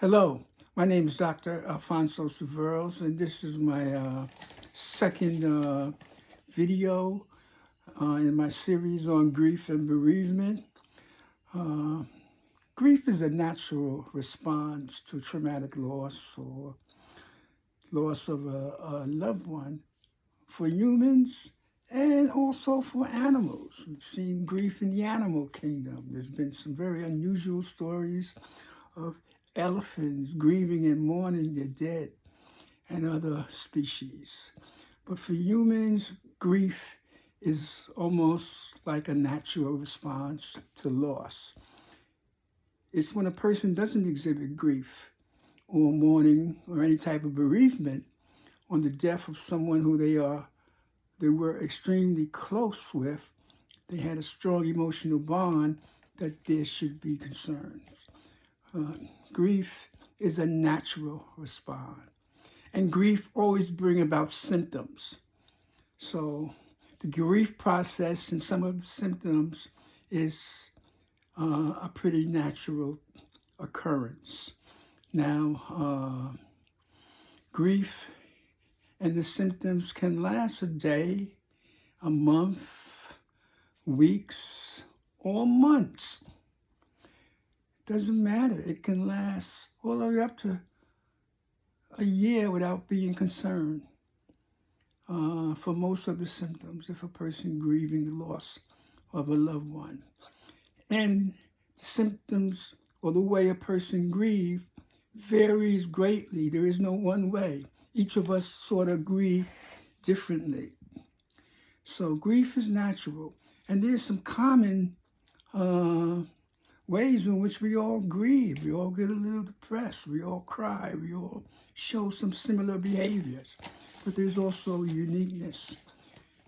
Hello, my name is Dr. Alfonso Severos, and this is my second video in my series on grief and bereavement. Grief is a natural response to traumatic loss or loss of a loved one for humans and also for animals. We've seen grief in the animal kingdom. There's been some very unusual stories of elephants grieving and mourning their dead and other species. But for humans, grief is almost like a natural response to loss. It's when a person doesn't exhibit grief or mourning or any type of bereavement on the death of someone who they were extremely close with. They had a strong emotional bond that there should be concerns. Grief is a natural response. And grief always brings about symptoms. So the grief process and some of the symptoms is a pretty natural occurrence. Now, grief and the symptoms can last a day, a month, weeks, or months. Doesn't matter. It can last all the way up to a year without being concerned for most of the symptoms if a person grieving the loss of a loved one. And the symptoms or the way a person grieves varies greatly. There is no one way. Each of us sort of grieve differently. So grief is natural. And there's some common ways in which we all grieve. We all get a little depressed. We all cry. We all show some similar behaviors. But there's also uniqueness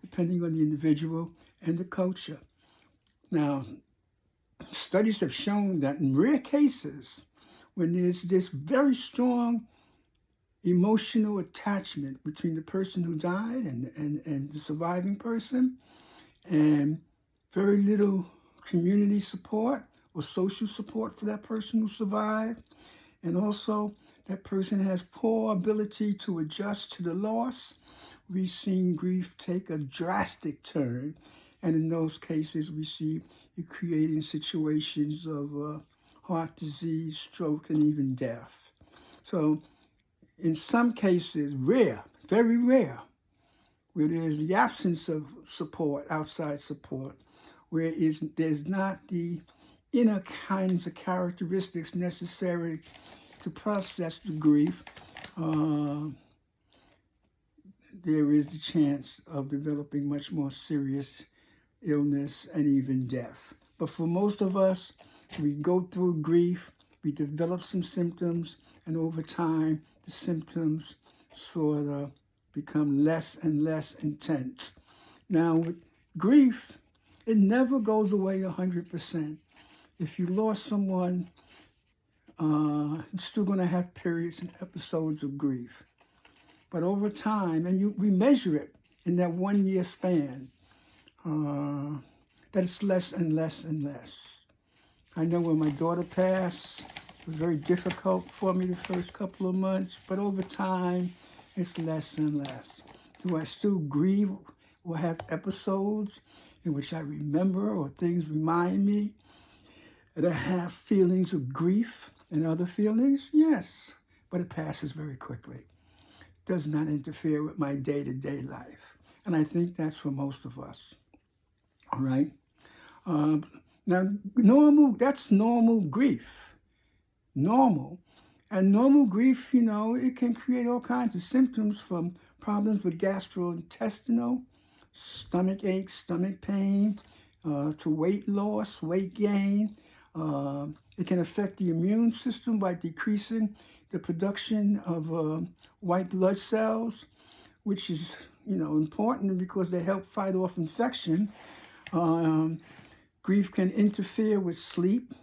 depending on the individual and the culture. Now, studies have shown that in rare cases, when there's this very strong emotional attachment between the person who died and the surviving person, and very little community support or social support for that person who survived, and also that person has poor ability to adjust to the loss, we've seen grief take a drastic turn. And in those cases, we see it creating situations of heart disease, stroke, and even death. So in some cases, rare, very rare, where there's the absence of support, outside support, where there's not the inner kinds of characteristics necessary to process the grief, there is the chance of developing much more serious illness and even death. But for most of us, we go through grief, we develop some symptoms, and over time, the symptoms sort of become less and less intense. Now, with grief, it never goes away 100%. If you lost someone, you're still going to have periods and episodes of grief. But over time, and we measure it in that 1 year span, that it's less and less and less. I know when my daughter passed, it was very difficult for me the first couple of months, but over time, it's less and less. Do I still grieve or have episodes in which I remember or things remind me that I have feelings of grief and other feelings? Yes, but it passes very quickly. It does not interfere with my day-to-day life. And I think that's for most of us. All right? Now, that's normal grief. Normal. And normal grief, it can create all kinds of symptoms from problems with gastrointestinal, stomach ache, stomach pain, to weight loss, weight gain. It can affect the immune system by decreasing the production of white blood cells, which is, important because they help fight off infection. Grief can interfere with sleep,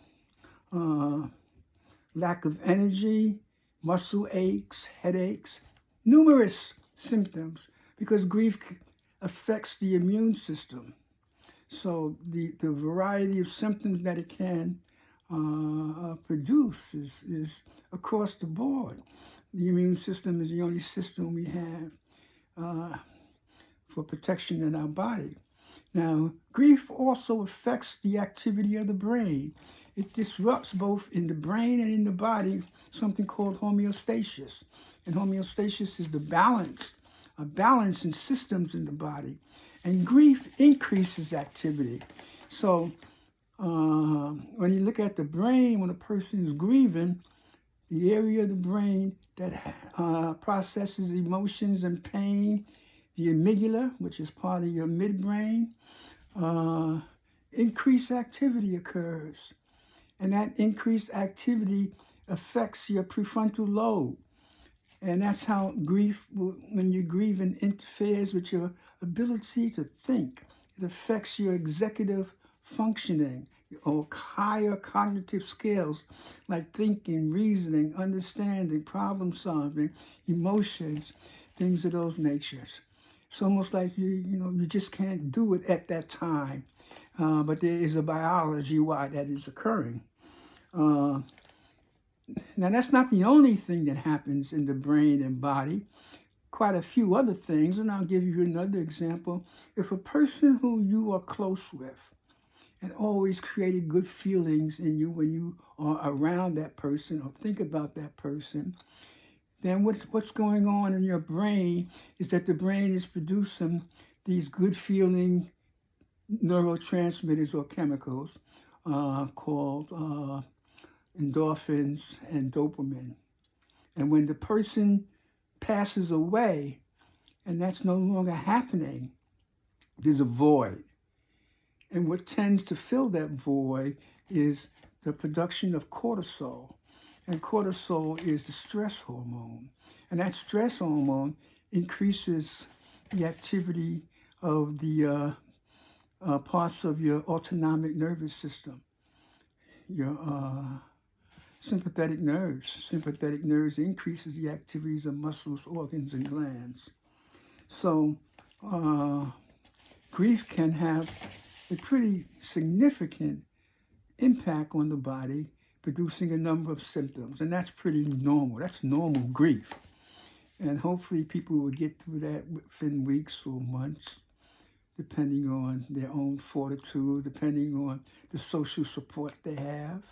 lack of energy, muscle aches, headaches, numerous symptoms, because grief affects the immune system. So the variety of symptoms that it can produce is across the board. The immune system is the only system we have for protection in our body. Now, grief also affects the activity of the brain. It disrupts both in the brain and in the body something called homeostasis. And homeostasis is the balance, a balance in systems in the body. And grief increases activity. So when you look at the brain, when a person is grieving, the area of the brain that processes emotions and pain, the amygdala, which is part of your midbrain, increased activity occurs. And that increased activity affects your prefrontal lobe. And that's how grief, when you're grieving, interferes with your ability to think. It affects your executive functioning or higher cognitive skills like thinking, reasoning, understanding, problem solving, emotions, things of those natures. It's almost like you just can't do it at that time. But there is a biology why that is occurring. Now, that's not the only thing that happens in the brain and body. Quite a few other things, and I'll give you another example. If a person who you are close with and always created good feelings in you when you are around that person or think about that person, then what's going on in your brain is that the brain is producing these good feeling neurotransmitters or chemicals called endorphins and dopamine. And when the person passes away and that's no longer happening, there's a void. And what tends to fill that void is the production of cortisol. And cortisol is the stress hormone. And that stress hormone increases the activity of the parts of your autonomic nervous system, your sympathetic nerves. Sympathetic nerves increases the activities of muscles, organs, and glands. So grief can have a pretty significant impact on the body, producing a number of symptoms. And that's pretty normal. That's normal grief. And hopefully people will get through that within weeks or months, depending on their own fortitude, depending on the social support they have,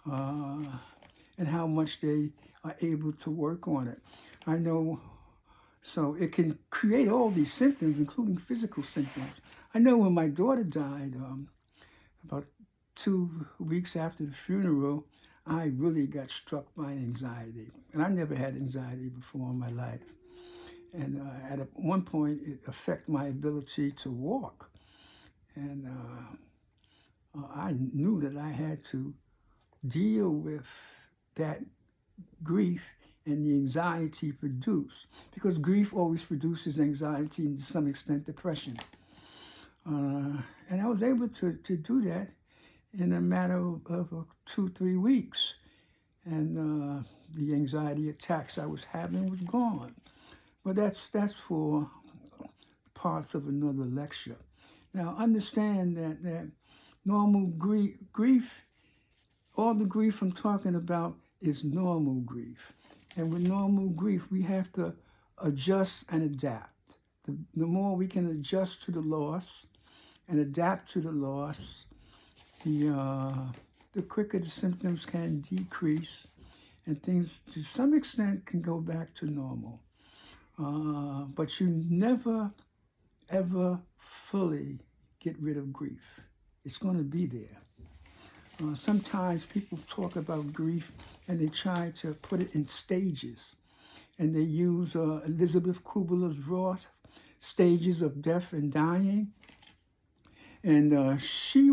and how much they are able to work on it. I know, so it can create all these symptoms, including physical symptoms. I know when my daughter died, about 2 weeks after the funeral, I really got struck by anxiety. And I never had anxiety before in my life. And at one point, it affected my ability to walk. And I knew that I had to deal with that grief and the anxiety produced, because grief always produces anxiety and to some extent depression. And I was able to do that in a matter of 2-3 weeks. And the anxiety attacks I was having was gone. But that's for parts of another lecture. Now, understand that normal grief, all the grief I'm talking about is normal grief. And with normal grief, we have to adjust and adapt. The more we can adjust to the loss and adapt to the loss, the quicker the symptoms can decrease and things to some extent can go back to normal. But you never, ever fully get rid of grief. It's going to be there. Sometimes people talk about grief and they try to put it in stages. And they use Elizabeth Kubler-Ross stages of death and dying. And she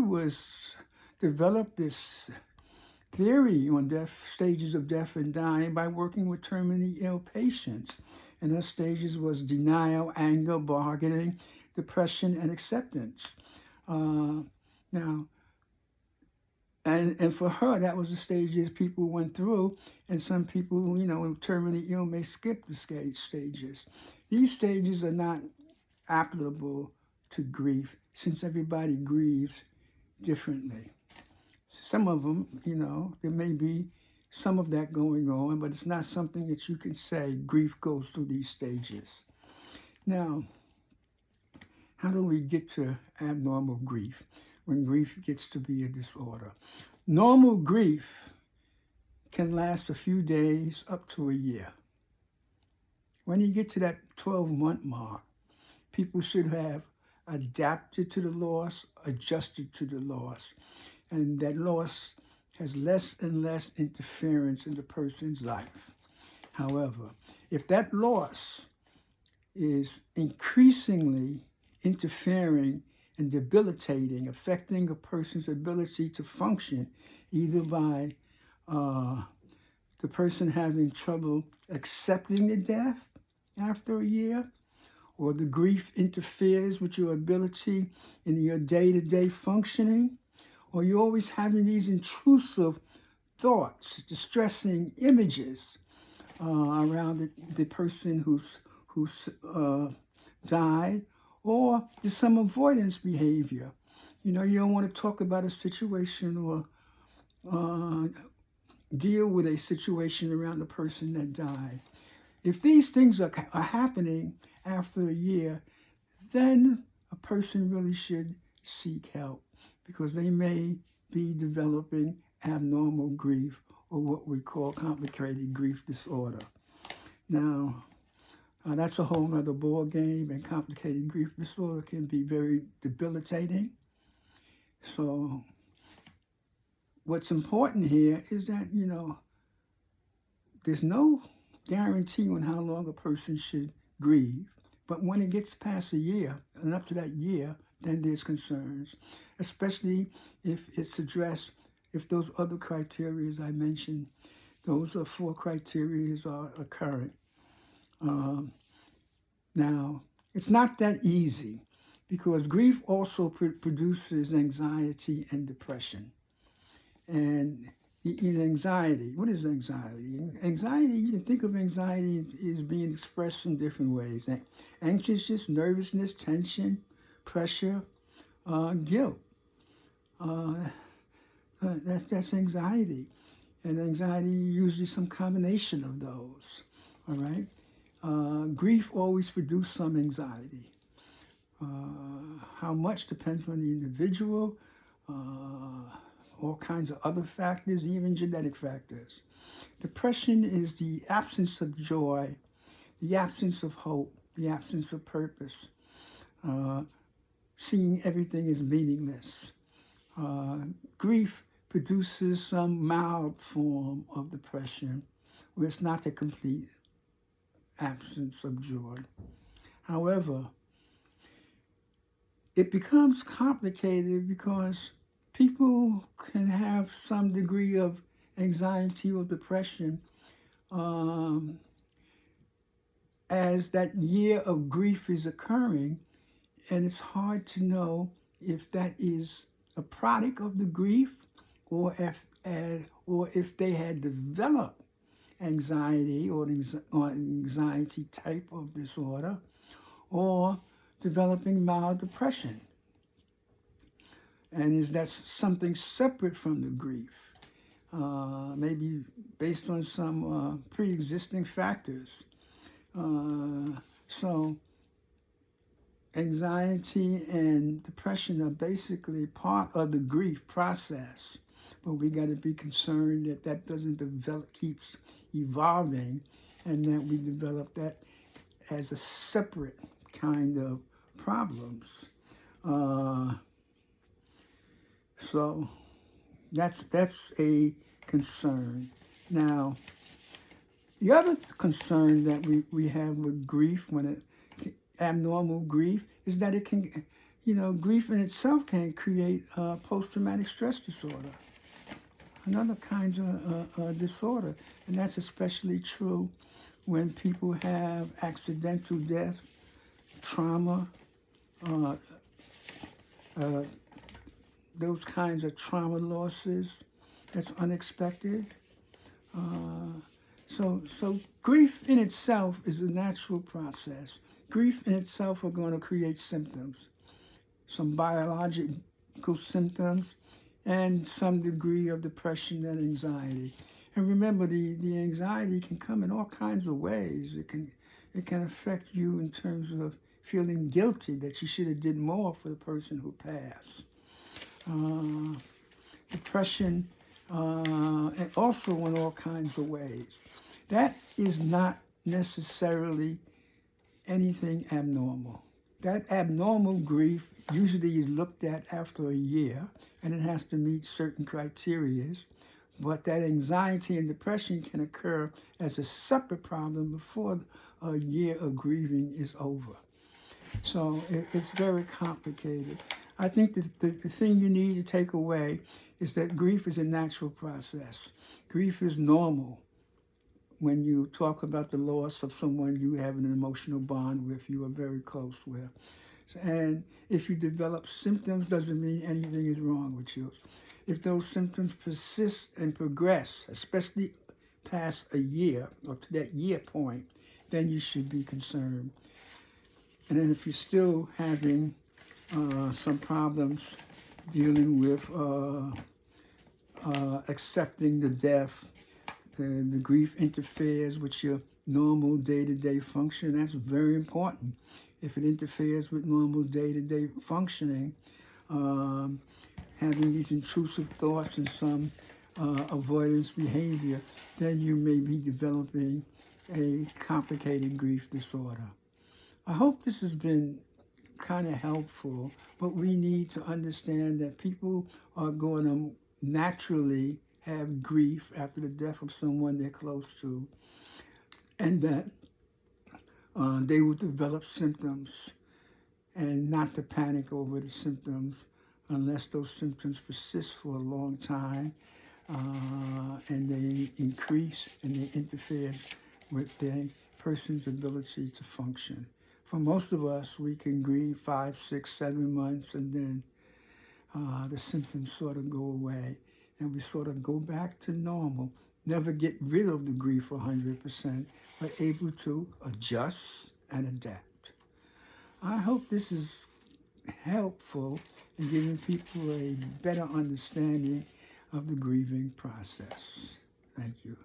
developed this theory on stages of death and dying by working with terminally ill patients. And her stages was denial, anger, bargaining, depression, and acceptance. And for her, that was the stages people went through. And some people, terminally ill may skip the stages. These stages are not applicable to grief, since everybody grieves differently. Some of them, there may be some of that going on, but it's not something that you can say grief goes through these stages. Now, how do we get to abnormal grief when grief gets to be a disorder? Normal grief can last a few days up to a year. When you get to that 12-month mark, people should have adapted to the loss, adjusted to the loss, and that loss has less and less interference in the person's life. However, if that loss is increasingly interfering and debilitating, affecting a person's ability to function, either by the person having trouble accepting the death after a year, or the grief interferes with your ability in your day-to-day functioning, or you're always having these intrusive thoughts, distressing images around the person who's died, or there's some avoidance behavior. You don't want to talk about a situation or deal with a situation around the person that died. If these things are happening after a year, then a person really should seek help, because they may be developing abnormal grief, or what we call complicated grief disorder. Now, that's a whole other ball game, and complicated grief disorder can be very debilitating. So what's important here is that, there's no guarantee on how long a person should grieve. But when it gets past a year, and up to that year, then there's concerns, especially if it's addressed, if those other criteria I mentioned, those are 4 criteria are occurring. Now, it's not that easy, because grief also produces anxiety and depression. And anxiety, what is anxiety? Anxiety, you can think of anxiety as being expressed in different ways. Anxiousness, nervousness, tension, pressure, guilt. That's anxiety. And anxiety, usually some combination of those, all right? Grief always produces some anxiety. How much depends on the individual, all kinds of other factors, even genetic factors. Depression is the absence of joy, the absence of hope, the absence of purpose, seeing everything as meaningless. Grief produces some mild form of depression, where it's not a complete absence of joy. However, it becomes complicated because people can have some degree of anxiety or depression as that year of grief is occurring, and it's hard to know if that is a product of the grief, or if they had developed anxiety or anxiety type of disorder, or developing mild depression. And is that something separate from the grief, maybe based on some pre-existing factors. So anxiety and depression are basically part of the grief process, but we got to be concerned that that doesn't develop, keeps evolving, and that we develop that as a separate kind of problems. So that's a concern. Now, the other concern that we have with grief, abnormal grief, is that it can, grief in itself can create post-traumatic stress disorder, another kind of disorder. And that's especially true when people have accidental death, trauma, those kinds of trauma losses that's unexpected. So grief in itself is a natural process. Grief in itself are going to create symptoms, some biological symptoms, and some degree of depression and anxiety. And remember, the anxiety can come in all kinds of ways. It can affect you in terms of feeling guilty that you should have did more for the person who passed. Depression, and also in all kinds of ways. That is not necessarily anything abnormal. That abnormal grief usually is looked at after a year, and it has to meet certain criteria. But that anxiety and depression can occur as a separate problem before a year of grieving is over. So it's very complicated. I think that the thing you need to take away is that grief is a natural process. Grief is normal when you talk about the loss of someone you have an emotional bond with, you are very close with. And if you develop symptoms, doesn't mean anything is wrong with you. If those symptoms persist and progress, especially past a year or to that year point, then you should be concerned. And then if you're still having some problems dealing with accepting the death, the grief interferes with your normal day-to-day function, that's very important. If it interferes with normal day-to-day functioning, having these intrusive thoughts and some avoidance behavior, then you may be developing a complicated grief disorder. I hope this has been kind of helpful, but we need to understand that people are going to naturally have grief after the death of someone they're close to, and that they will develop symptoms, and not to panic over the symptoms unless those symptoms persist for a long time, and they increase and they interfere with the person's ability to function. For most of us, we can grieve 5, 6, 7 months, and then the symptoms sort of go away, and we sort of go back to normal. Never get rid of the grief 100%, but able to adjust and adapt. I hope this is helpful in giving people a better understanding of the grieving process. Thank you.